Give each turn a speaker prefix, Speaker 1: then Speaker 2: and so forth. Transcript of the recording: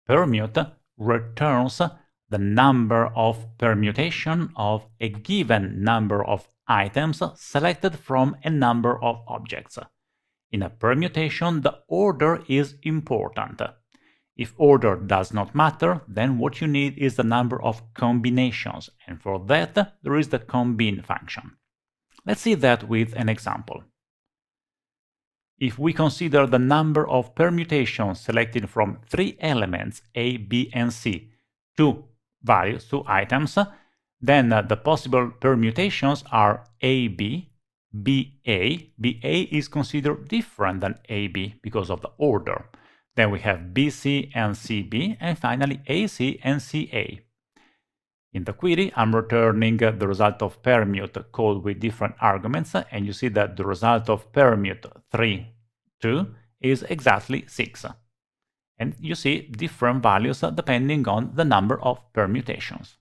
Speaker 1: permute returns the number of permutation of a given number of items selected from a number of objects. In a permutation, the order is important. If order does not matter, then what you need is the number of combinations, and for that there is the combine function. Let's see that with an example. If we consider the number of permutations selected from 3 elements A, B, and C, 2 values, 2 items, then the possible permutations are AB, BA. BA is considered different than AB because of the order. Then we have BC and CB, and finally AC and CA. In the query, I'm returning the result of permute called with different arguments, and you see that the result of permute 3, 2 is exactly 6. And you see different values depending on the number of permutations.